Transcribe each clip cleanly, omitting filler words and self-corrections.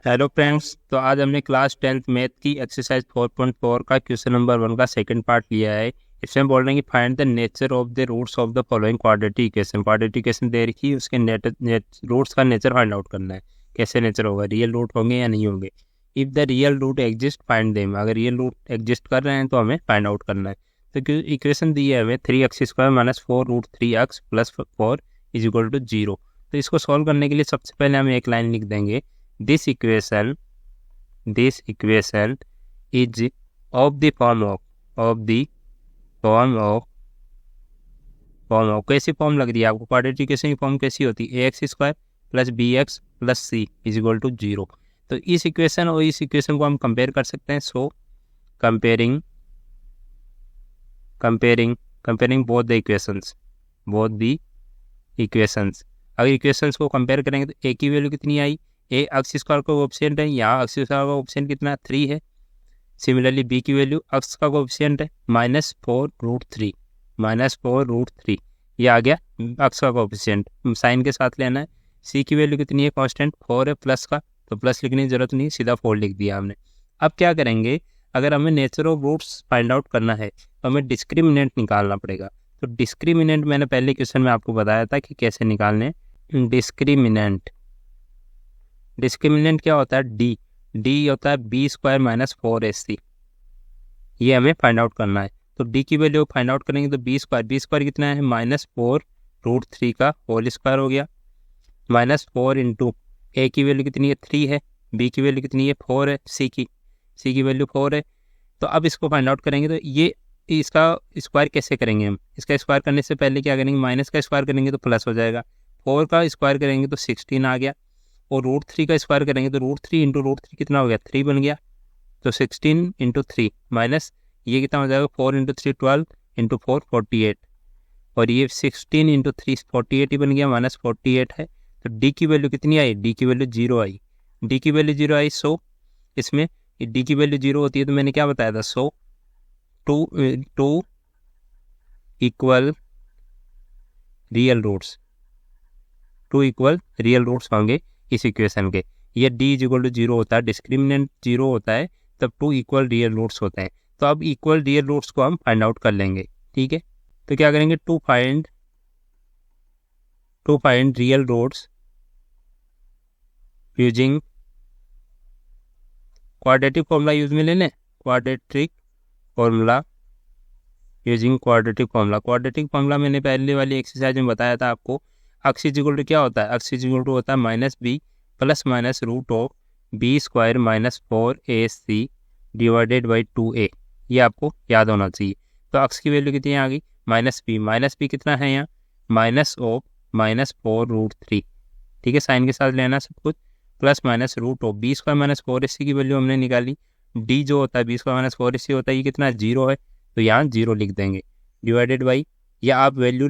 Hello friends, तो आज हमने क्लास 10th मैथ की एक्सरसाइज 4.4 का क्वेश्चन नंबर 1 का सेकंड पार्ट लिया है। इसमें बोल रहे हैं कि find the nature of the roots of the following quadratic equation. Quadratic equation दे रखी है, उसके रूट्स का नेचर फाइंड आउट करना है। कैसे नेचर होगा, रियल रूट होंगे या नहीं होंगे। If the real root exist find them. अगर रियल रूट एग्जिस्ट कर रहे हैं तो हमें फाइंड आउट करना है। तो इक्वेशन दी है हमें 3x² - 4√3x + 4 = 0। तो इसको सॉल्व करने के लिए सबसे पहले हम एक लाइन लिख देंगे, this equation is of the form of कैसी फॉर्म लग रही है आपको। क्वाड्रेटिक इक्वेशन की फॉर्म कैसी होती है, ax² + bx + c = 0। तो इस इक्वेशन और इस इक्वेशन को हम कंपेयर कर सकते हैं। सो कंपेयरिंग बोथ द इक्वेशंस। अगर इक्वेशंस को कंपेयर करेंगे तो ए की वैल्यू कितनी आई, ए अक्स स्क्वायर का कोएफिशिएंट है, यहाँ अक्स स्क्वायर का कोएफिशिएंट कितना 3 है। सिमिलरली बी की वैल्यू अक्स का कोएफिशिएंट है -4√3 ये आ गया अक्स का कोएफिशिएंट, साइन के साथ लेना है। सी की वैल्यू कितनी है, कांस्टेंट 4 है प्लस का, तो प्लस लिखने की जरूरत नहीं, सीधा 4 लिख दिया हमने। अब क्या करेंगे, अगर हमें nature of roots find out करना है तो हमें डिस्क्रिमिनेंट निकालना पड़ेगा। तो डिस्क्रिमिनेंट मैंने पहले क्वेश्चन में आपको बताया था कि कैसे निकालने। डिस्क्रिमिनेंट क्या होता है, डी होता है b² - 4ac। ये हमें फाइंड आउट करना है। तो डी की वैल्यू फाइंड आउट करेंगे तो b² कितना है, -4√3 का होल स्क्वायर हो गया, -4 इंटू ए की वैल्यू कितनी है 3 है, बी की वैल्यू कितनी है 4 है, सी की वैल्यू 4 है। तो अब इसको फाइंड आउट करेंगे तो ये इसका स्क्वायर कैसे करेंगे हम। इसका स्क्वायर करने से पहले क्या करेंगे, माइनस का स्क्वायर करेंगे तो प्लस हो जाएगा, 4 का स्क्वायर करेंगे तो 16 आ गया, और √3 का स्क्वायर करेंगे तो √3 इंटू √3 कितना हो गया 3 बन गया। तो 16 इंटू 3 माइनस ये कितना हो जाएगा 4 इंटू 3 12 इंटू 4 48, और ये 16 इंटू 3 48 ही बन गया, -48 है। तो डी की वैल्यू कितनी आई, डी की वैल्यू 0 आई। सो इसमें डी की वैल्यू 0 होती है तो मैंने क्या बताया था, सो टू इक्वल रियल रूट्स होंगे इस इक्वेशन के। ये d = 0 होता है, डिस्क्रिमिनेंट 0 होता है, तब 2 इक्वल रियल रूट्स होते हैं। तो अब इक्वल रियल रूट्स को हम फाइंड आउट कर लेंगे, ठीक है। तो क्या करेंगे, to find real roots using quadratic formula use में ले लें, क्वाड्रेटिक फॉर्मूला मैंने पहले वाली एक्सरसाइज में बताया था आपको। अक्स इक्वल टू क्या होता है, अक्स इक्वल टू होता है -b ± (b² - 4ac / 2a। ये आपको याद होना चाहिए। तो अक्स की वैल्यू कितनी आ गई, -b कितना है यहाँ, -4√3, ठीक है, साइन के साथ लेना सब कुछ, प्लस (b² - 4ac की वैल्यू हमने निकाली। डी जो होता है b² - 4ac होता है, ये कितना 0 है, तो यहाँ 0 लिख देंगे, डिवाइडेड बाई, या आप वैल्यू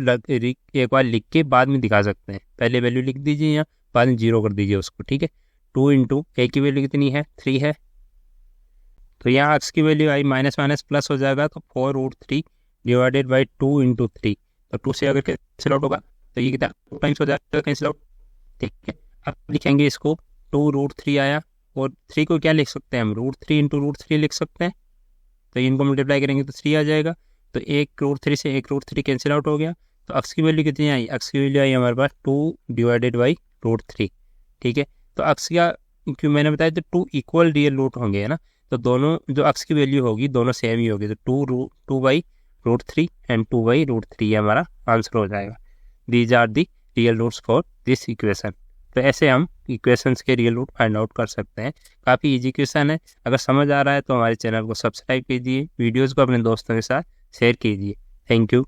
एक बार लिख के बाद में दिखा सकते हैं। पहले वैल्यू लिख दीजिए यहाँ, बाद में 0 कर दीजिए उसको, ठीक है। 2 इंटू ए की वैल्यू कितनी है 3 है, तो यहाँ एक्स की वैल्यू आई माइनस प्लस हो जाएगा, तो 4√3 डिवाइडेड बाई 2 इंटू 3। तो 2 से अगर कैंसिल आउट होगा तो ये कितना 2 टाइम्स हो जाएगा कैंसिल आउट, ठीक है। अब लिखेंगे इसको 2√3 आया, और 3 को क्या लिख सकते हैं हम, √3 इंटू √3 लिख सकते हैं। तो इनको मल्टीप्लाई करेंगे तो 3 आ जाएगा, तो 1√3 से 1√3 कैंसिल आउट हो गया। तो एक्स की वैल्यू कितनी आई, एक्स की वैल्यू आई हमारे पास 2 डिवाइडेड बाई √3, ठीक है। तो एक्स का क्यों मैंने बताया, तो 2 इक्वल रियल रूट होंगे, है ना। तो दोनों जो एक्स की वैल्यू होगी दोनों सेम ही होगी, तो 2/√3 एंड 2/√3 हमारा आंसर हो जाएगा। These are the real roots for this equation. तो ऐसे हम इक्वेशंस के रियल रूट फाइंड आउट कर सकते हैं। काफ़ी इजी क्वेश्चन है। अगर समझ आ रहा है तो हमारे चैनल को सब्सक्राइब कीजिए, वीडियोज़ को अपने दोस्तों के साथ शेयर कीजिए। Thank you.